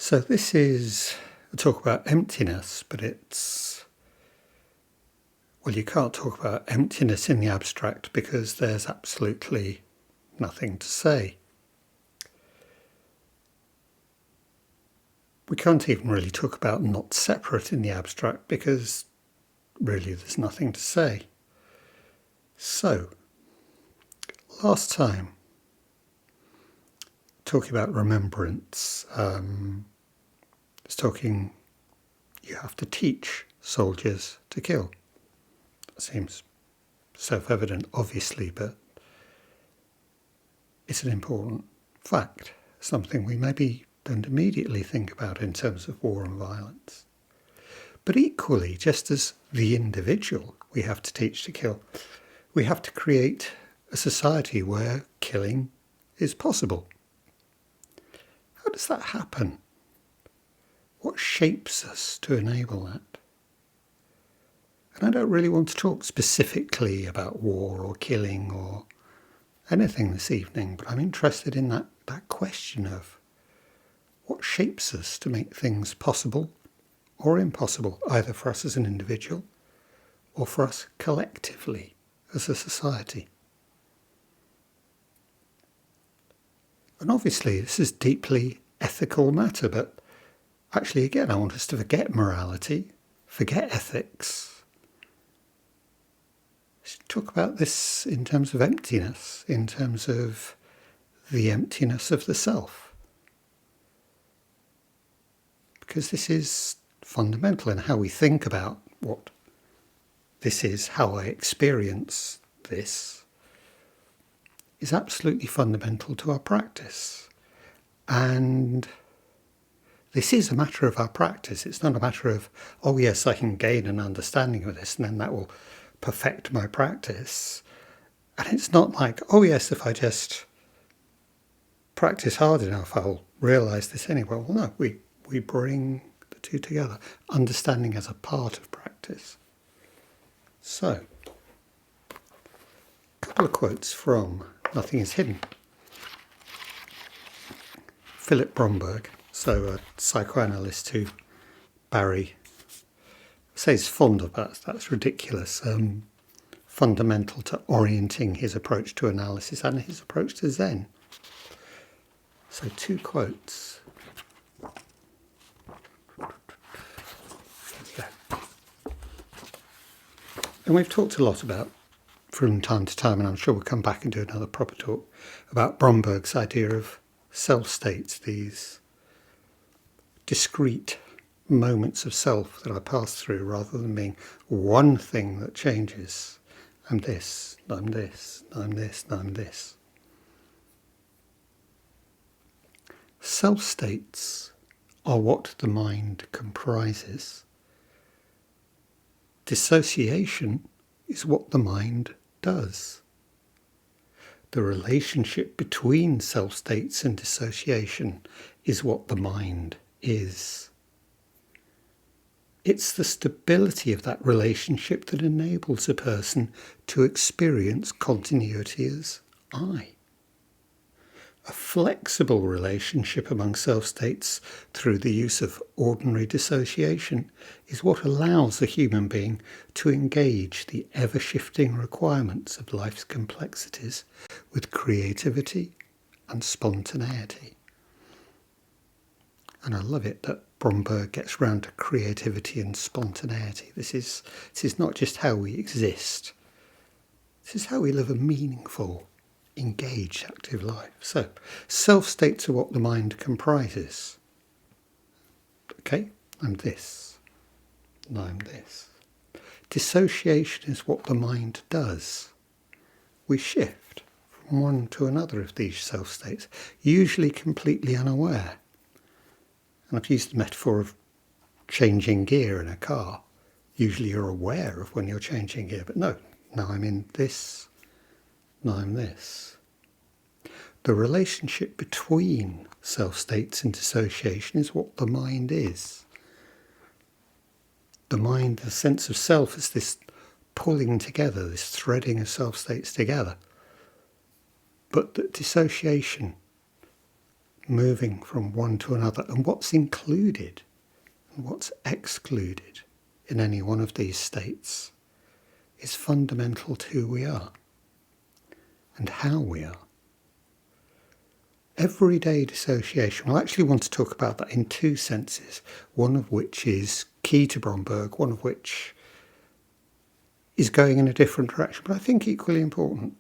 So this is a talk about emptiness, but you can't talk about emptiness in the abstract because there's absolutely nothing to say. We can't even really talk about not separate in the abstract because really there's nothing to say. So, last time, talking about remembrance, I was talking you have to teach soldiers to kill. That seems self-evident, obviously, but it's an important fact, something we maybe don't immediately think about in terms of war and violence. But equally, just as the individual we have to teach to kill, we have to create a society where killing is possible. How does that happen? What shapes us to enable that? And I don't really want to talk specifically about war or killing or anything this evening, but I'm interested in that question of what shapes us to make things possible or impossible, either for us as an individual or for us collectively as a society. And obviously this is deeply ethical matter, but actually again I want us to forget morality, forget ethics. Let's talk about this in terms of emptiness, in terms of the emptiness of the self. Because this is fundamental in how we think about what this is, how I experience this, is absolutely fundamental to our practice. And this is a matter of our practice. It's not a matter of, oh yes, I can gain an understanding of this and then that will perfect my practice. And it's not like, oh yes, if I just practice hard enough, I'll realise this anyway. Well, no, we bring the two together, understanding as a part of practice. So, a couple of quotes from Nothing is Hidden. Philip Bromberg, so a psychoanalyst who Barry says fond of, but that's ridiculous, fundamental to orienting his approach to analysis and his approach to Zen. So 2 quotes. And we've talked a lot about, from time to time, and I'm sure we'll come back and do another proper talk, about Bromberg's idea of self-states, these discrete moments of self that I pass through rather than being one thing that changes. I'm this, I'm this, I'm this, I'm this. Self-states are what the mind comprises. Dissociation is what the mind does. The relationship between self-states and dissociation is what the mind is. It's the stability of that relationship that enables a person to experience continuity as I. A flexible relationship among self-states through the use of ordinary dissociation is what allows a human being to engage the ever-shifting requirements of life's complexities with creativity and spontaneity. And I love it that Bromberg gets round to creativity and spontaneity. This is not just how we exist. This is how we live a meaningful, engaged, active life. So, self-states are what the mind comprises. Okay, I'm this. And I'm this. Dissociation is what the mind does. We shift from one to another of these self-states, usually completely unaware. And I've used the metaphor of changing gear in a car. Usually you're aware of when you're changing gear, but no, now I'm in this, now I'm this. The relationship between self-states and dissociation is what the mind is. The mind, the sense of self, is this pulling together, this threading of self-states together. But that dissociation moving from one to another, and what's included and what's excluded in any one of these states is fundamental to who we are and how we are. Everyday dissociation, we'll actually want to talk about that in two senses, one of which is key to Bromberg, one of which is going in a different direction, but I think equally important.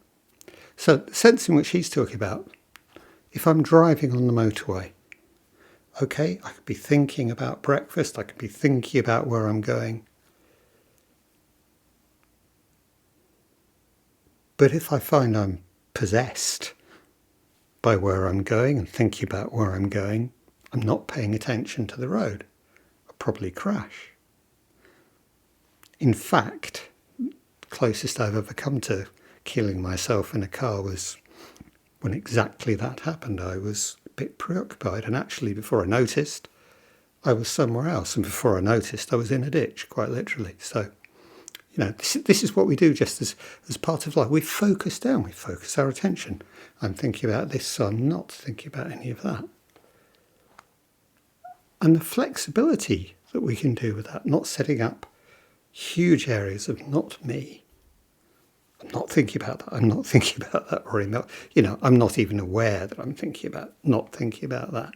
So the sense in which he's talking about, if I'm driving on the motorway, okay, I could be thinking about breakfast, I could be thinking about where I'm going. But if I find I'm possessed by where I'm going and thinking about where I'm going, I'm not paying attention to the road. I'll probably crash. In fact, the closest I've ever come to killing myself in a car was when exactly that happened. I was a bit preoccupied, and actually before I noticed, I was somewhere else, and before I noticed, I was in a ditch, quite literally. So, this is what we do just as part of life. We focus down, we focus our attention. I'm thinking about this, so I'm not thinking about any of that. And the flexibility that we can do with that, not setting up huge areas of not me. I'm not thinking about that. I'm not thinking about that. Or I'm not even aware that I'm not thinking about that.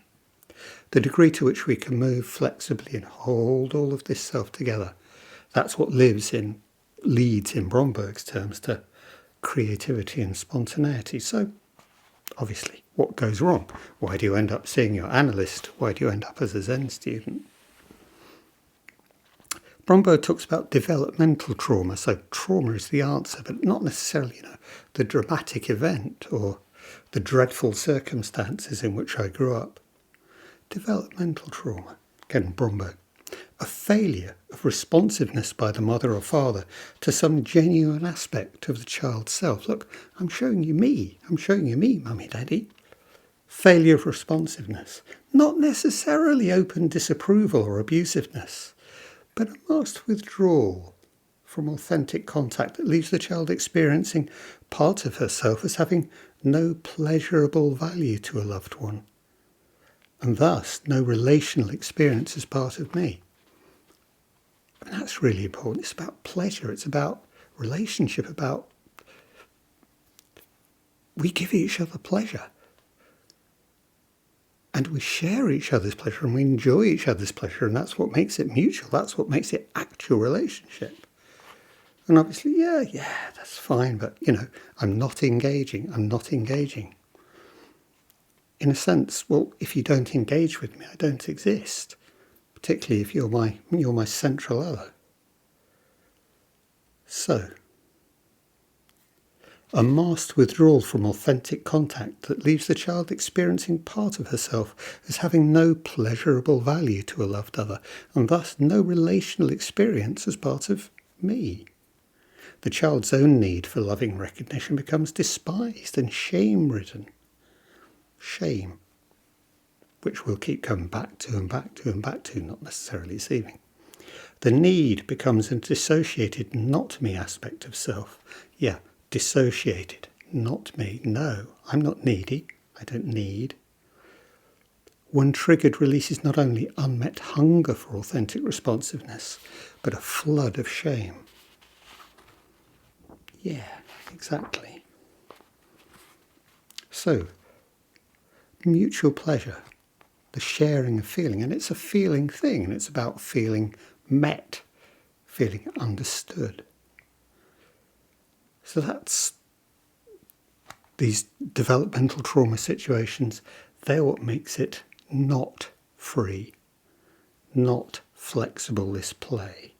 The degree to which we can move flexibly and hold all of this self together, that's what leads in Bromberg's terms to creativity and spontaneity. So, obviously, what goes wrong? Why do you end up seeing your analyst? Why do you end up as a Zen student? Bromberg talks about developmental trauma. So trauma is the answer, but not necessarily, the dramatic event or the dreadful circumstances in which I grew up. Developmental trauma, again, Bromberg. A failure of responsiveness by the mother or father to some genuine aspect of the child's self. Look, I'm showing you me, mummy, daddy. Failure of responsiveness. Not necessarily open disapproval or abusiveness, but a marked withdrawal from authentic contact that leaves the child experiencing part of herself as having no pleasurable value to a loved one, and thus no relational experience as part of me. And that's really important. It's about pleasure. It's about relationship, about we give each other pleasure. And we share each other's pleasure and we enjoy each other's pleasure, and that's what makes it mutual. That's what makes it actual relationship. And obviously, yeah, that's fine, but, I'm not engaging. In a sense, well, if you don't engage with me, I don't exist, particularly if you're my central other. So, a masked withdrawal from authentic contact that leaves the child experiencing part of herself as having no pleasurable value to a loved other, and thus no relational experience as part of me. The child's own need for loving recognition becomes despised and shame-ridden. Shame, which we'll keep coming back to, not necessarily receiving. The need becomes a dissociated not me aspect of self. Yeah, dissociated, not me. No, I'm not needy. I don't need. When triggered, releases not only unmet hunger for authentic responsiveness, but a flood of shame. Yeah, exactly. So, mutual pleasure, the sharing of feeling, and it's a feeling thing, and it's about feeling met, feeling understood. So that's these developmental trauma situations. They're what makes it not free, not flexible, this play.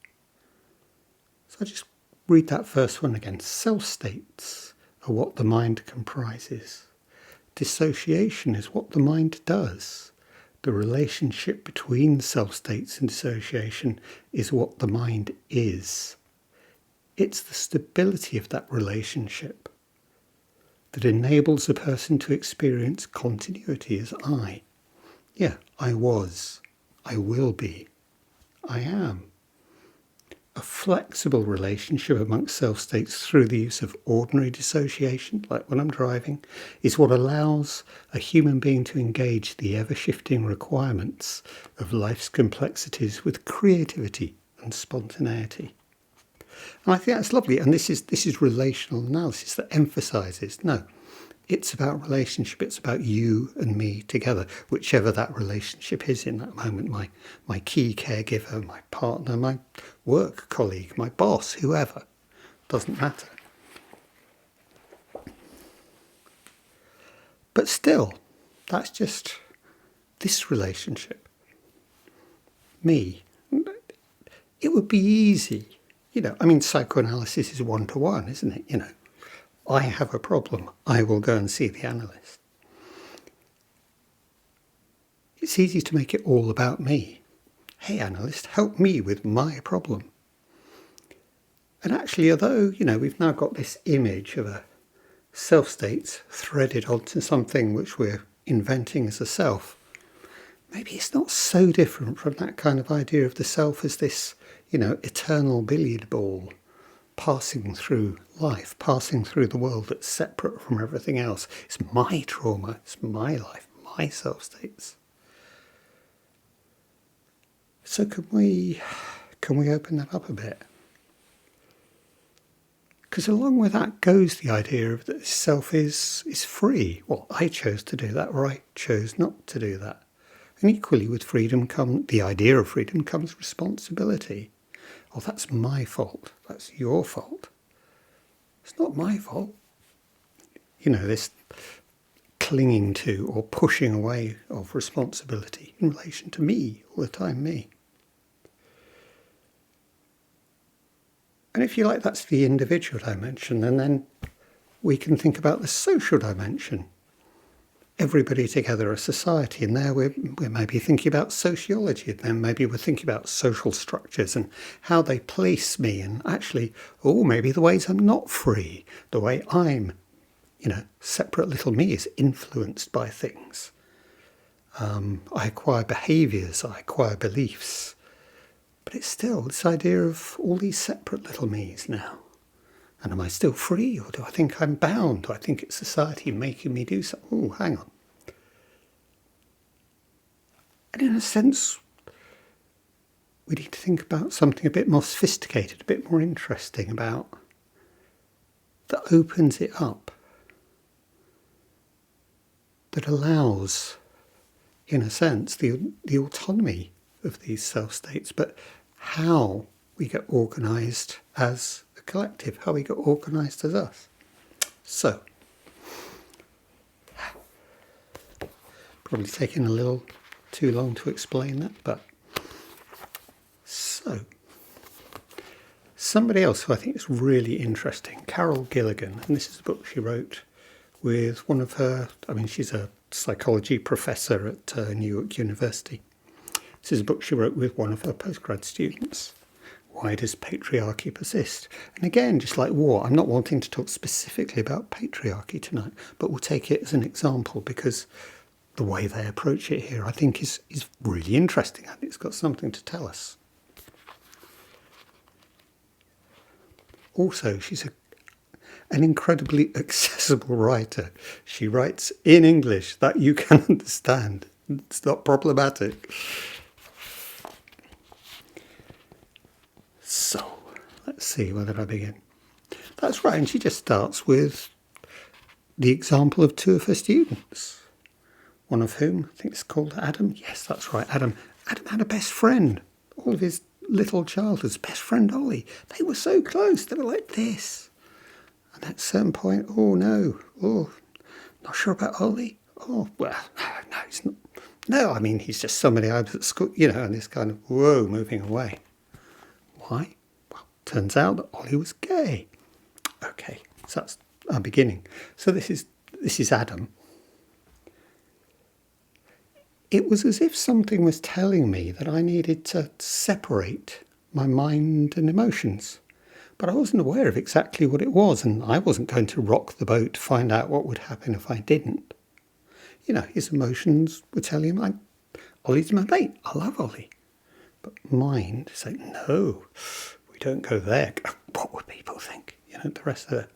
So I just read that first one again. Self-states are what the mind comprises. Dissociation is what the mind does. The relationship between self-states and dissociation is what the mind is. It's the stability of that relationship that enables a person to experience continuity as I. Yeah, I was, I will be, I am. a flexible relationship amongst self-states through the use of ordinary dissociation, like when I'm driving, is what allows a human being to engage the ever-shifting requirements of life's complexities with creativity and spontaneity. And I think that's lovely. And this is relational analysis that emphasises, no, it's about relationship. It's about you and me together, whichever that relationship is in that moment. My key caregiver, my partner, my work colleague, my boss, whoever. Doesn't matter. But still, that's just this relationship. Me. It would be easy. Psychoanalysis is one-to-one, isn't it? I have a problem. I will go and see the analyst. It's easy to make it all about me. Hey, analyst, help me with my problem. And actually, although, we've now got this image of a self-state threaded onto something which we're inventing as a self, maybe it's not so different from that kind of idea of the self as this, eternal billiard ball passing through life, passing through the world that's separate from everything else. It's my trauma, it's my life, my self-states. So can we open that up a bit? Because along with that goes the idea of that self is free. Well, I chose to do that, or I chose not to do that. And equally with freedom the idea of freedom comes responsibility. Oh, that's my fault. That's your fault. It's not my fault. This clinging to or pushing away of responsibility in relation to me, all the time me. And if you like, that's the individual dimension. And then we can think about the social dimension. Everybody together, a society, and there we're maybe thinking about sociology, and then maybe we're thinking about social structures and how they place me, and actually, maybe the ways I'm not free, the way I'm, separate little me is influenced by things. I acquire behaviours, I acquire beliefs, but it's still this idea of all these separate little me's now. And am I still free, or do I think I'm bound? Do I think it's society making me do something? Oh, hang on. And in a sense, we need to think about something a bit more sophisticated, a bit more interesting that opens it up, that allows, in a sense, the autonomy of these self-states, but how we get organised as a collective, how we get organised as us. So, probably taking a little too long to explain that, but so somebody else who I think is really interesting, Carol Gilligan, and this is a book she wrote with one of her, she's a psychology professor at New York University. This is a book she wrote with one of her postgrad students. Why does patriarchy persist? And again, just like war, I'm not wanting to talk specifically about patriarchy tonight, but we'll take it as an example because the way they approach it here, I think, is really interesting, and it's got something to tell us. Also, she's an incredibly accessible writer. She writes in English that you can understand. It's not problematic. So, let's see, where did I begin? That's right, and she just starts with the example of two of her students. One of whom, I think it's called Adam. Yes, that's right, Adam. Adam had a best friend. All of his little childhood's best friend, Ollie. They were so close. They were like this. And at a certain point, oh, no. Oh, not sure about Ollie. Oh, well, no, he's not. No, he's just somebody I was at school, and this kind of, whoa, moving away. Why? Well, turns out that Ollie was gay. Okay, so that's our beginning. So this is Adam. It was as if something was telling me that I needed to separate my mind and emotions. But I wasn't aware of exactly what it was, and I wasn't going to rock the boat to find out what would happen if I didn't. His emotions were telling him, Ollie's my mate, I love Ollie. But mind said, no, we we don't go there. What would people think? The rest of it.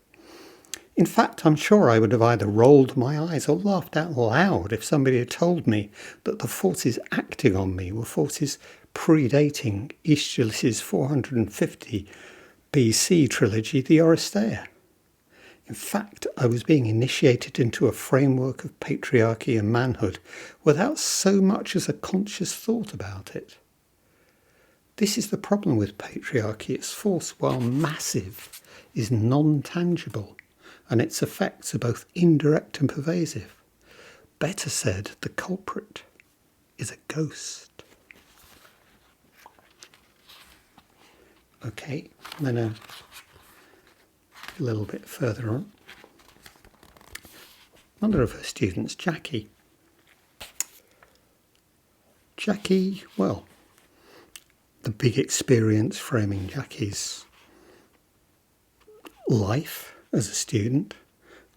In fact, I'm sure I would have either rolled my eyes or laughed out loud if somebody had told me that the forces acting on me were forces predating Aeschylus's 450 BC trilogy, the Oresteia. In fact, I was being initiated into a framework of patriarchy and manhood without so much as a conscious thought about it. This is the problem with patriarchy. Its force, while massive, is non-tangible, and its effects are both indirect and pervasive. Better said, the culprit is a ghost. Okay, then a little bit further on. Another of her students, Jackie. Jackie, well, the big experience framing Jackie's life as a student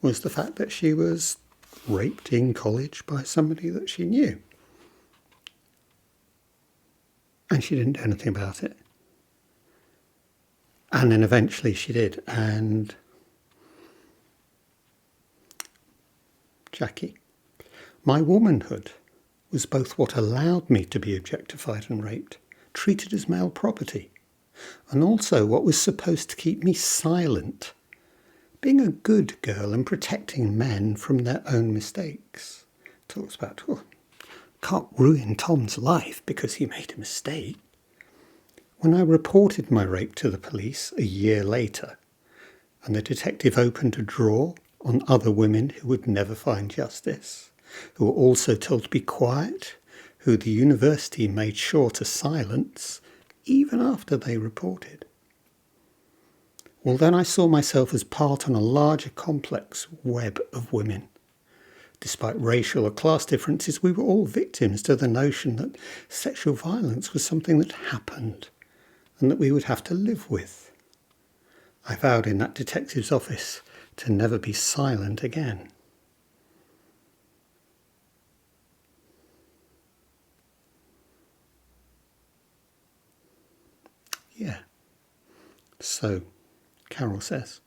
was the fact that she was raped in college by somebody that she knew. And she didn't do anything about it. And then eventually she did. And Jackie, my womanhood was both what allowed me to be objectified and raped, treated as male property, and also what was supposed to keep me silent, being a good girl and protecting men from their own mistakes. Talks about, can't ruin Tom's life because he made a mistake. When I reported my rape to the police a year later, and the detective opened a drawer on other women who would never find justice, who were also told to be quiet, who the university made sure to silence, even after they reported. Well, then I saw myself as part on a larger complex web of women. Despite racial or class differences, we were all victims to the notion that sexual violence was something that happened and that we would have to live with. I vowed in that detective's office to never be silent again. Yeah. So, Carol says,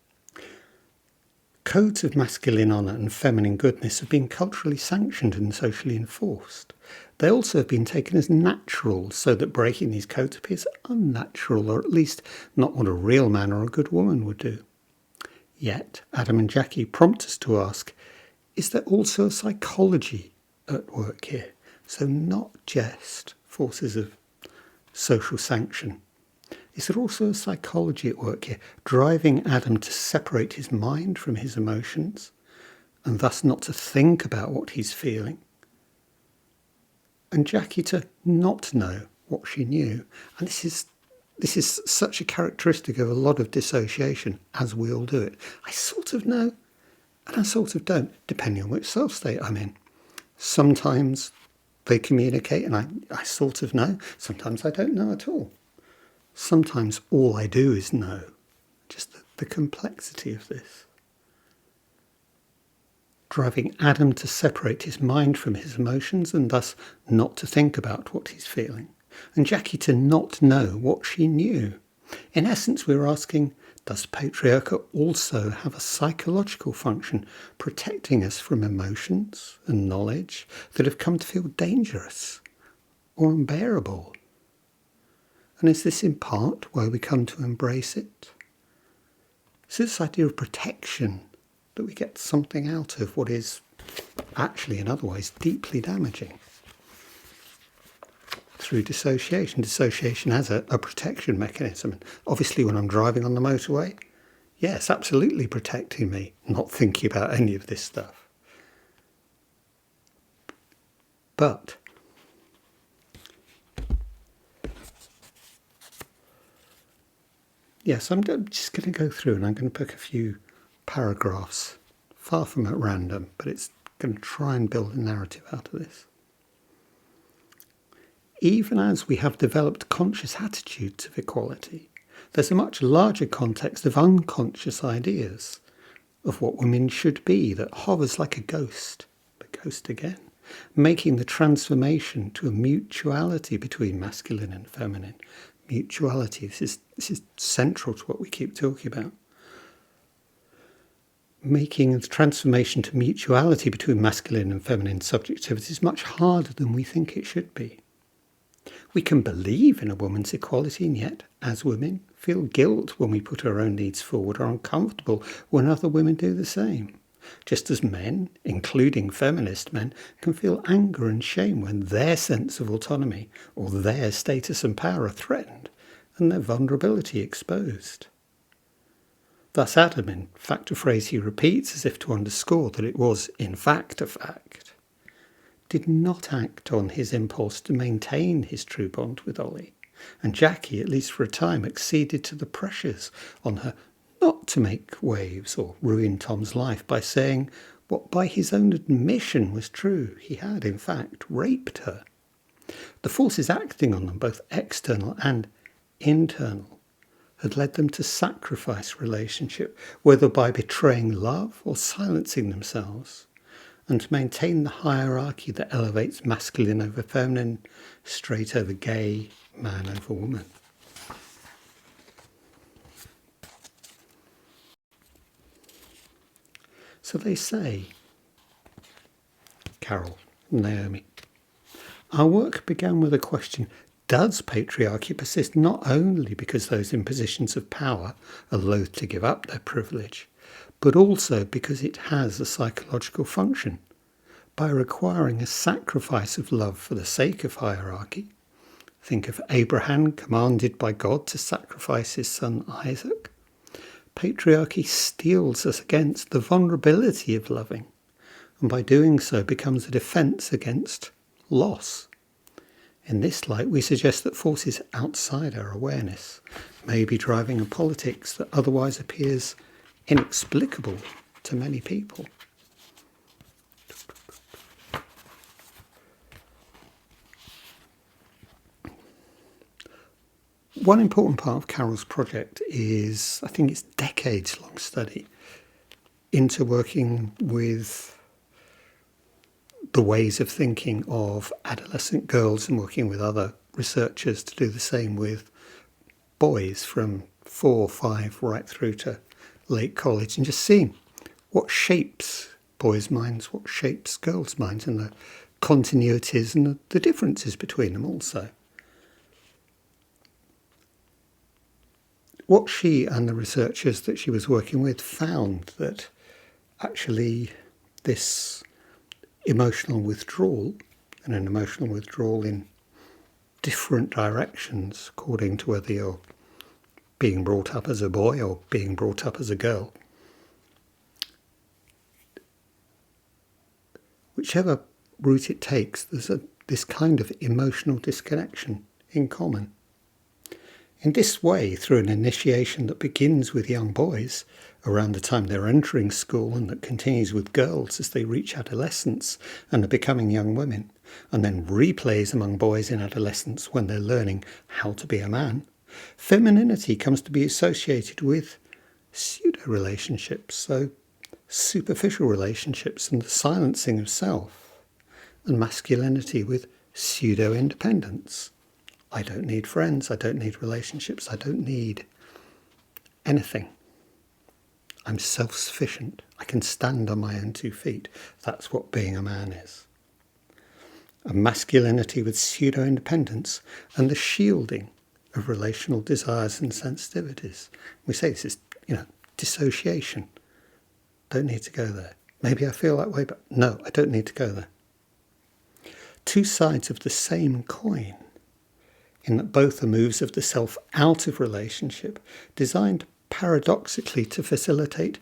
codes of masculine honour and feminine goodness have been culturally sanctioned and socially enforced. They also have been taken as natural, so that breaking these codes appears unnatural, or at least not what a real man or a good woman would do. Yet, Adam and Jackie prompt us to ask, is there also a psychology at work here? So not just forces of social sanction. Is there also a psychology at work here, driving Adam to separate his mind from his emotions, and thus not to think about what he's feeling? And Jackie to not know what she knew. And this is such a characteristic of a lot of dissociation, as we all do it. I sort of know, and I sort of don't, depending on which self-state I'm in. Sometimes they communicate, and I sort of know. Sometimes I don't know at all. Sometimes all I do is know. Just the complexity of this. Driving Adam to separate his mind from his emotions and thus not to think about what he's feeling. And Jackie to not know what she knew. In essence, we're asking, does patriarchy also have a psychological function protecting us from emotions and knowledge that have come to feel dangerous or unbearable? And is this in part why we come to embrace it? So this idea of protection, that we get something out of what is actually in other ways deeply damaging. Through dissociation. Dissociation as a protection mechanism. And obviously when I'm driving on the motorway, yes, absolutely protecting me, not thinking about any of this stuff. But yes, I'm just going to go through and I'm going to pick a few paragraphs, far from at random, but it's going to try and build a narrative out of this. Even as we have developed conscious attitudes of equality, there's a much larger context of unconscious ideas of what women should be that hovers like a ghost again, making the transformation to a mutuality between masculine and feminine mutuality. This is central to what we keep talking about. Making the transformation to mutuality between masculine and feminine subjectivity is much harder than we think it should be. We can believe in a woman's equality and yet, as women, feel guilt when we put our own needs forward or uncomfortable when other women do the same. Just as men, including feminist men, can feel anger and shame when their sense of autonomy or their status and power are threatened and their vulnerability exposed. Thus Adam, in fact a phrase he repeats as if to underscore that it was in fact a fact, did not act on his impulse to maintain his true bond with Ollie, and Jackie, at least for a time, acceded to the pressures on her not to make waves or ruin Tom's life by saying what by his own admission was true. He had, in fact, raped her. The forces acting on them, both external and internal, had led them to sacrifice relationship, whether by betraying love or silencing themselves, and to maintain the hierarchy that elevates masculine over feminine, straight over gay, man over woman. So they say, Carol and Naomi, our work began with a question: does patriarchy persist not only because those in positions of power are loath to give up their privilege, but also because it has a psychological function by requiring a sacrifice of love for the sake of hierarchy? Think of Abraham commanded by God to sacrifice his son Isaac. Patriarchy steels us against the vulnerability of loving, and by doing so becomes a defence against loss. In this light, we suggest that forces outside our awareness may be driving a politics that otherwise appears inexplicable to many people. One important part of Carol's project is, I think it's decades-long study into working with the ways of thinking of adolescent girls and working with other researchers to do the same with boys from 4, 5, right through to late college, and just seeing what shapes boys' minds, what shapes girls' minds, and the continuities and the differences between them also. What she and the researchers that she was working with found that actually this emotional withdrawal, and an emotional withdrawal in different directions according to whether you're being brought up as a boy or being brought up as a girl, whichever route it takes, there's this kind of emotional disconnection in common. In this way, through an initiation that begins with young boys around the time they're entering school and that continues with girls as they reach adolescence and are becoming young women, and then replays among boys in adolescence when they're learning how to be a man, femininity comes to be associated with pseudo-relationships, so superficial relationships and the silencing of self, and masculinity with pseudo-independence. I don't need friends, I don't need relationships, I don't need anything. I'm self-sufficient. I can stand on my own 2 feet. That's what being a man is. A masculinity with pseudo-independence and the shielding of relational desires and sensitivities. We say this is, dissociation. Don't need to go there. Maybe I feel that way, but no, I don't need to go there. Two sides of the same coin, in that both are moves of the self out of relationship, designed paradoxically to facilitate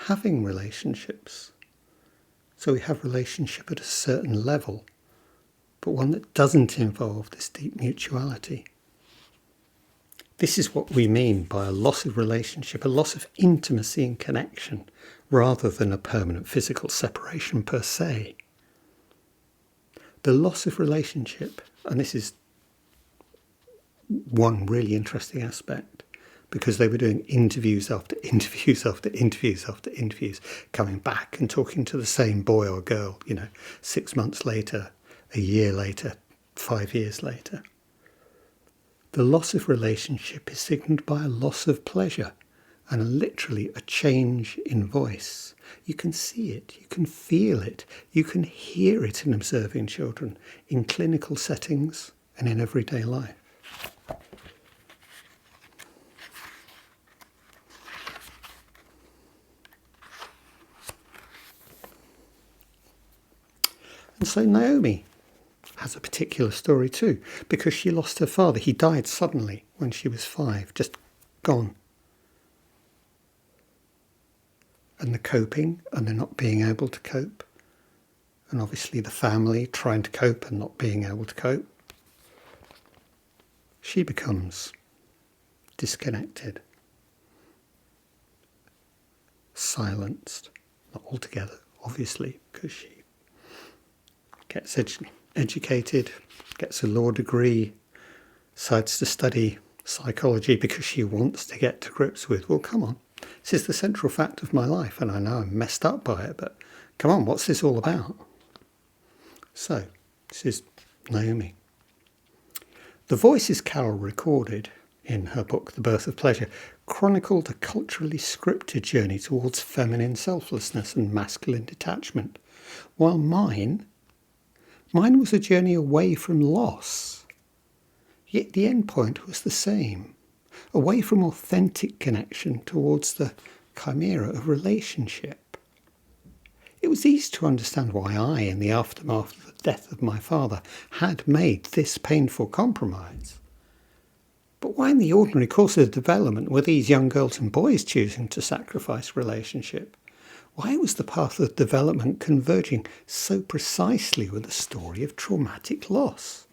having relationships. So we have relationship at a certain level, but one that doesn't involve this deep mutuality. This is what we mean by a loss of relationship, a loss of intimacy and connection, rather than a permanent physical separation per se. The loss of relationship, and this is one really interesting aspect, because they were doing interviews after interviews after interviews after interviews, coming back and talking to the same boy or girl, 6 months later, a year later, 5 years later. The loss of relationship is signalled by a loss of pleasure and literally a change in voice. You can see it, you can feel it, you can hear it in observing children in clinical settings and in everyday life. And so Naomi has a particular story too, because she lost her father. He died suddenly when she was 5, just gone. And the coping and the not being able to cope, and obviously the family trying to cope and not being able to cope, she becomes disconnected, silenced, not altogether, obviously, because she gets educated, gets a law degree, decides to study psychology because she wants to get to grips with, well, come on, this is the central fact of my life, and I know I'm messed up by it, but come on, what's this all about? So, this is Naomi. The voices Carol recorded in her book, The Birth of Pleasure, chronicled a culturally scripted journey towards feminine selflessness and masculine detachment, while mine was a journey away from loss. Yet the end point was the same, away from authentic connection towards the chimera of relationship. It was easy to understand why I, in the aftermath of the death of my father, had made this painful compromise. But why in the ordinary course of development were these young girls and boys choosing to sacrifice relationship? Why was the path of development converging so precisely with a story of traumatic loss?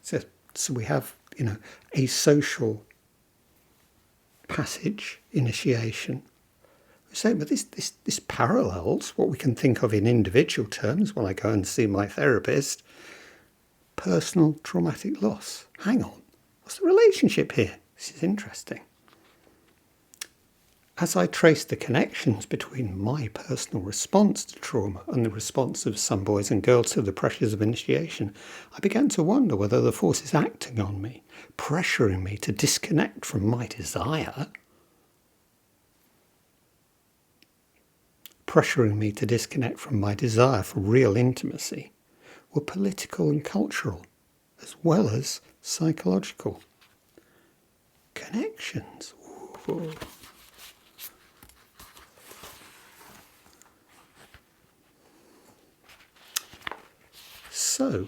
So we have, a social passage, initiation. We say, but this parallels what we can think of in individual terms when I go and see my therapist. Personal traumatic loss. Hang on, what's the relationship here? This is interesting. As I traced the connections between my personal response to trauma and the response of some boys and girls to the pressures of initiation, I began to wonder whether the forces acting on me, pressuring me to disconnect from my desire, for real intimacy, were political and cultural, as well as psychological. Connections. Ooh. So,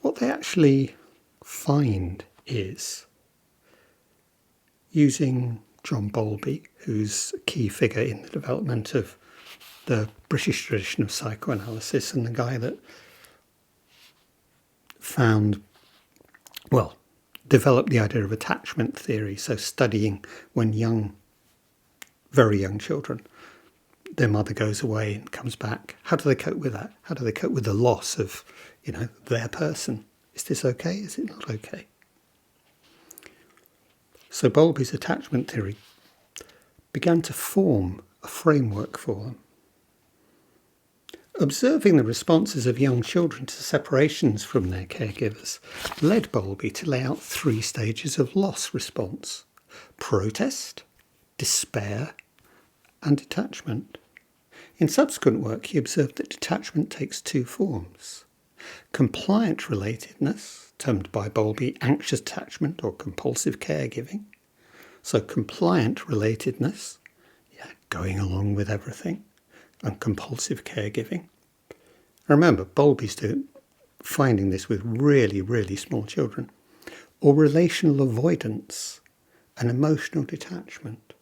what they actually find is, using John Bowlby, who's a key figure in the development of the British tradition of psychoanalysis and the guy that developed the idea of attachment theory, so studying when very young children, their mother goes away and comes back. How do they cope with that? How do they cope with the loss of, their person? Is this okay? Is it not okay? So Bowlby's attachment theory began to form a framework for them. Observing the responses of young children to separations from their caregivers led Bowlby to lay out 3 stages of loss response: protest, despair, and detachment. In subsequent work, he observed that detachment takes 2 forms: compliant relatedness, termed by Bowlby anxious attachment or compulsive caregiving. So compliant relatedness, going along with everything, and compulsive caregiving. Remember, Bowlby's finding this with really, really small children. Or relational avoidance and emotional detachment,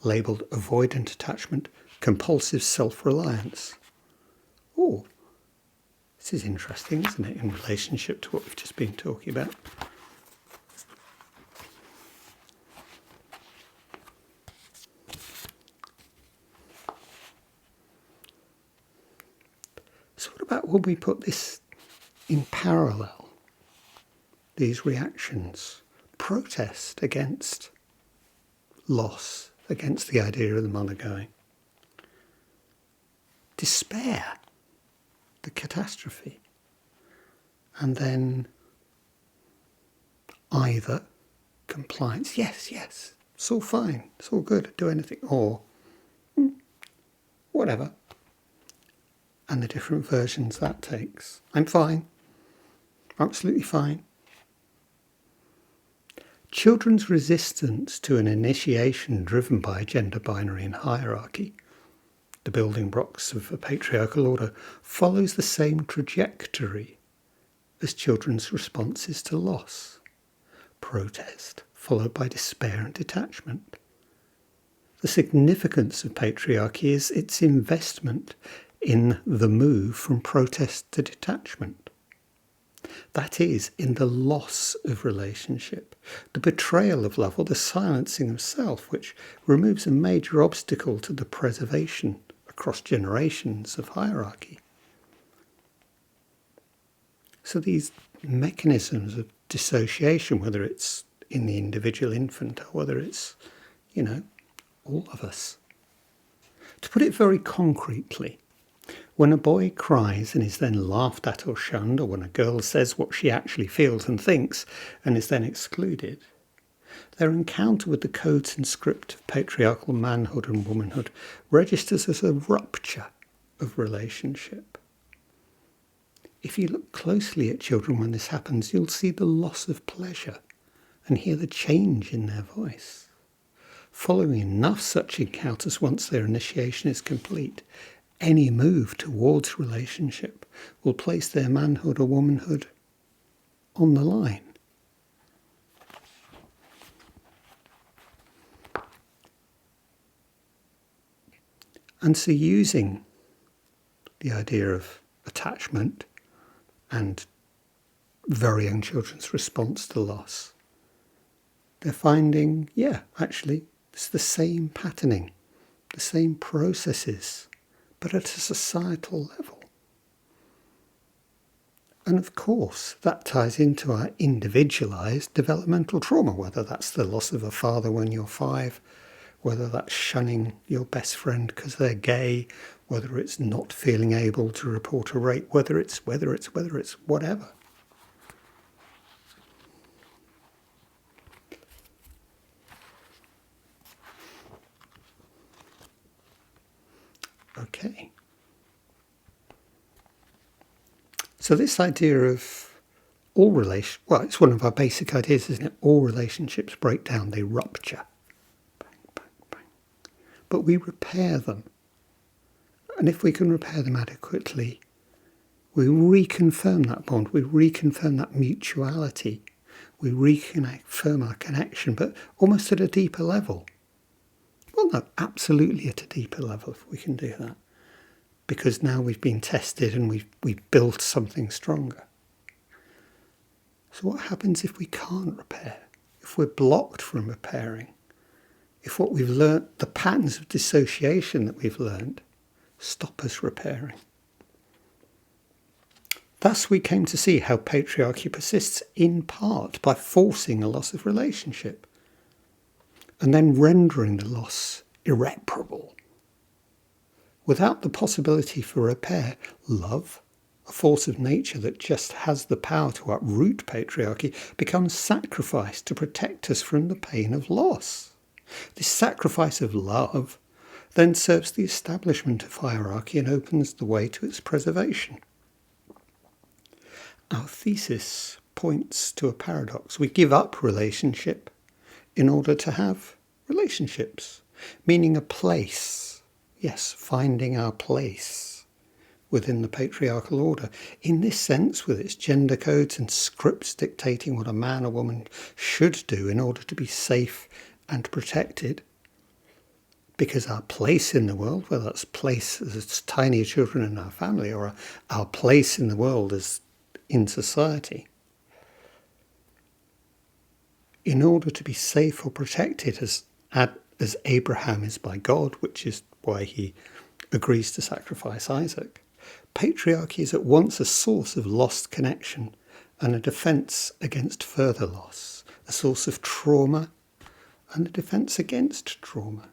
labelled avoidant attachment, compulsive self-reliance. Oh, this is interesting, isn't it, in relationship to what we've just been talking about? So what about when we put this in parallel, these reactions? Protest against loss, against the idea of the mother going. Despair, the catastrophe. And then either compliance, yes, yes, it's all fine, it's all good, do anything, or whatever. And the different versions that takes. I'm fine, absolutely fine. Children's resistance to an initiation driven by gender binary and hierarchy, the building blocks of a patriarchal order, follows the same trajectory as children's responses to loss. Protest, followed by despair and detachment. The significance of patriarchy is its investment in the move from protest to detachment. That is, in the loss of relationship, the betrayal of love, or the silencing of self, which removes a major obstacle to the preservation across generations of hierarchy. So these mechanisms of dissociation, whether it's in the individual infant or whether it's, all of us. To put it very concretely, when a boy cries and is then laughed at or shunned, or when a girl says what she actually feels and thinks and is then excluded, their encounter with the codes and script of patriarchal manhood and womanhood registers as a rupture of relationship. If you look closely at children when this happens, you'll see the loss of pleasure and hear the change in their voice. Following enough such encounters, once their initiation is complete, any move towards relationship will place their manhood or womanhood on the line. And so using the idea of attachment and very young children's response to loss, they're finding, actually, it's the same patterning, the same processes, but at a societal level. And of course, that ties into our individualised developmental trauma, whether that's the loss of a father when you're 5, whether that's shunning your best friend because they're gay, whether it's not feeling able to report a rape, whether it's whatever. Okay. So this idea of it's one of our basic ideas, isn't it? All relationships break down, they rupture. Bang, bang, bang. But we repair them. And if we can repair them adequately, we reconfirm that bond, we reconfirm that mutuality, we reconfirm our connection, but almost at a deeper level. Well, no, absolutely at a deeper level if we can do that. Because now we've been tested and we've built something stronger. So what happens if we can't repair? If we're blocked from repairing? If what we've learnt, the patterns of dissociation that we've learnt, stop us repairing? Thus we came to see how patriarchy persists in part by forcing a loss of relationship and then rendering the loss irreparable. Without the possibility for repair, love, a force of nature that just has the power to uproot patriarchy, becomes sacrificed to protect us from the pain of loss. This sacrifice of love then serves the establishment of hierarchy and opens the way to its preservation. Our thesis points to a paradox. We give up relationship in order to have relationships, meaning a place. Yes, finding our place within the patriarchal order. In this sense, with its gender codes and scripts dictating what a man or woman should do in order to be safe and protected, because our place in the world, whether that's place as tiny children in our family or our place in the world as in society, in order to be safe or protected as Abraham is by God, which is why he agrees to sacrifice Isaac, patriarchy is at once a source of lost connection and a defence against further loss, a source of trauma and a defence against trauma.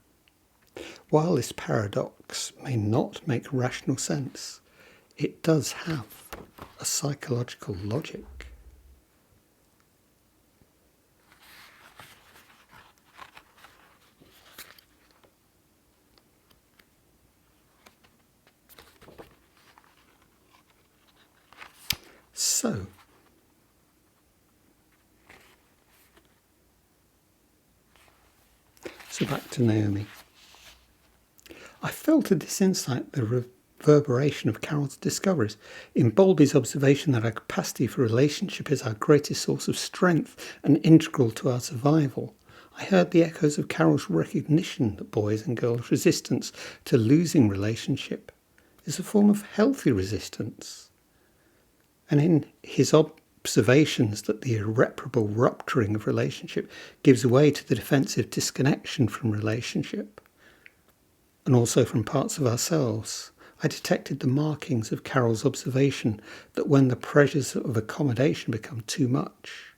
While this paradox may not make rational sense, it does have a psychological logic. So, back to Naomi. I felt at this insight the reverberation of Carol's discoveries. In Bowlby's observation that our capacity for relationship is our greatest source of strength and integral to our survival, I heard the echoes of Carol's recognition that boys' and girls' resistance to losing relationship is a form of healthy resistance. And in his observations that the irreparable rupturing of relationship gives way to the defensive disconnection from relationship, and also from parts of ourselves, I detected the markings of Carol's observation that when the pressures of accommodation become too much,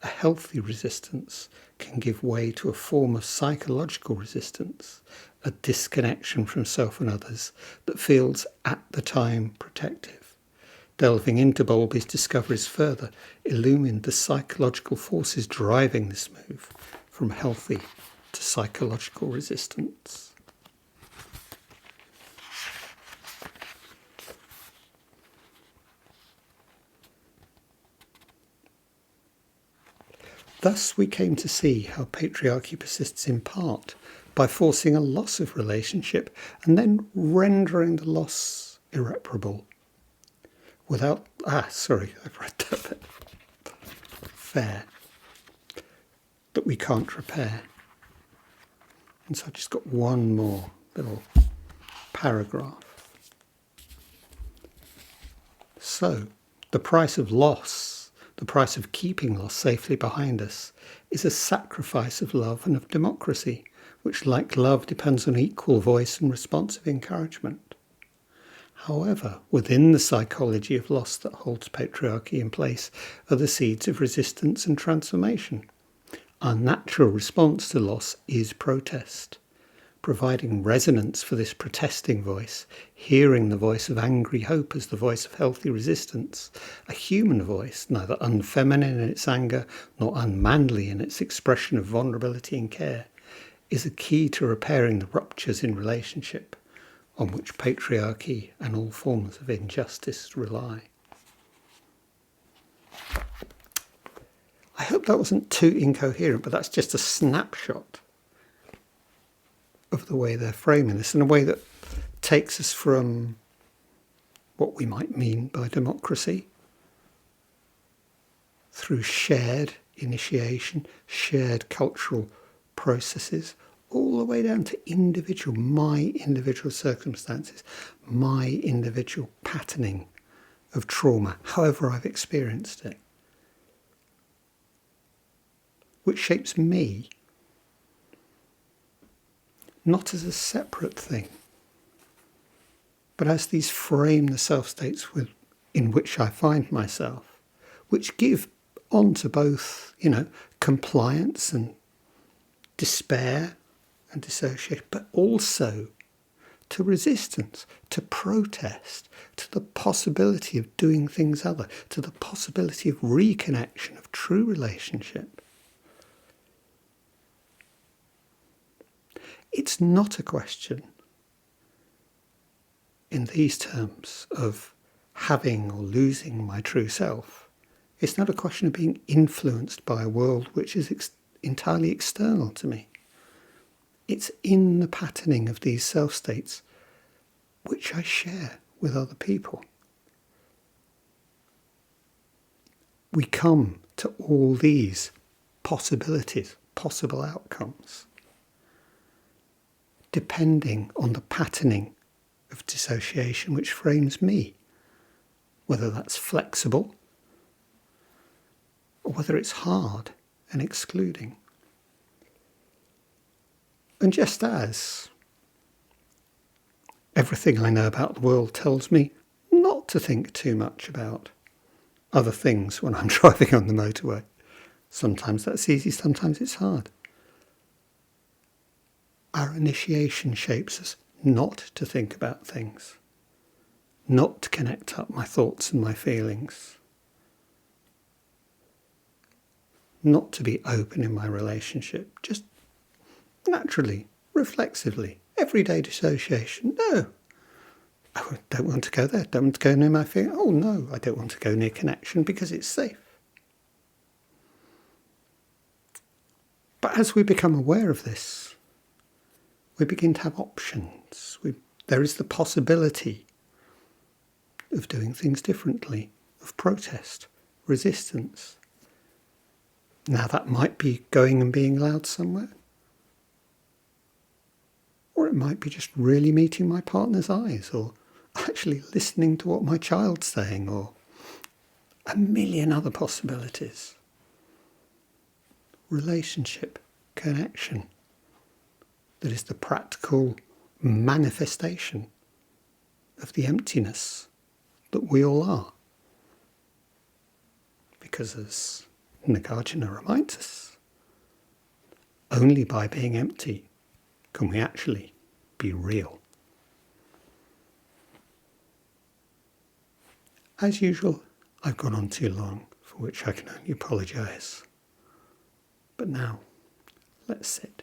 a healthy resistance can give way to a form of psychological resistance, a disconnection from self and others that feels at the time protective. Delving into Bowlby's discoveries further illumined the psychological forces driving this move from healthy to psychological resistance. Thus we came to see how patriarchy persists in part by forcing a loss of relationship and then rendering the loss irreparable. I've read that bit. Fair. That we can't repair. And so I've just got one more little paragraph. So, the price of loss, the price of keeping loss safely behind us, is a sacrifice of love and of democracy, which, like love, depends on equal voice and responsive encouragement. However, within the psychology of loss that holds patriarchy in place are the seeds of resistance and transformation. Our natural response to loss is protest. Providing resonance for this protesting voice, hearing the voice of angry hope as the voice of healthy resistance, a human voice, neither unfeminine in its anger nor unmanly in its expression of vulnerability and care, is a key to repairing the ruptures in relationship on which patriarchy and all forms of injustice rely. I hope that wasn't too incoherent, but that's just a snapshot of the way they're framing this in a way that takes us from what we might mean by democracy through shared initiation, shared cultural processes, all the way down to my individual circumstances, my individual patterning of trauma, however I've experienced it, which shapes me, not as a separate thing, but as these frame the self-states in which I find myself, which give onto both, compliance and despair and dissociation, but also to resistance, to protest, to the possibility of doing things other, to the possibility of reconnection, of true relationship. It's not a question in these terms of having or losing my true self. It's not a question of being influenced by a world which is entirely external to me. It's in the patterning of these self-states which I share with other people. We come to all these possibilities, possible outcomes, depending on the patterning of dissociation which frames me, whether that's flexible or whether it's hard and excluding. And just as everything I know about the world tells me not to think too much about other things when I'm driving on the motorway, sometimes that's easy, sometimes it's hard. Our initiation shapes us not to think about things, not to connect up my thoughts and my feelings, not to be open in my relationship, just naturally, reflexively, everyday dissociation. No, don't want to go there, don't want to go near my fear. Oh no, I don't want to go near connection because it's safe. But as we become aware of this, we begin to have options. There is the possibility of doing things differently, of protest, resistance. Now that might be going and being loud somewhere. Or it might be just really meeting my partner's eyes, or actually listening to what my child's saying, or a million other possibilities. Relationship, connection, that is the practical manifestation of the emptiness that we all are. Because as Nagarjuna reminds us, only by being empty can we actually be real. As usual, I've gone on too long, for which I can only apologise. But now, let's sit.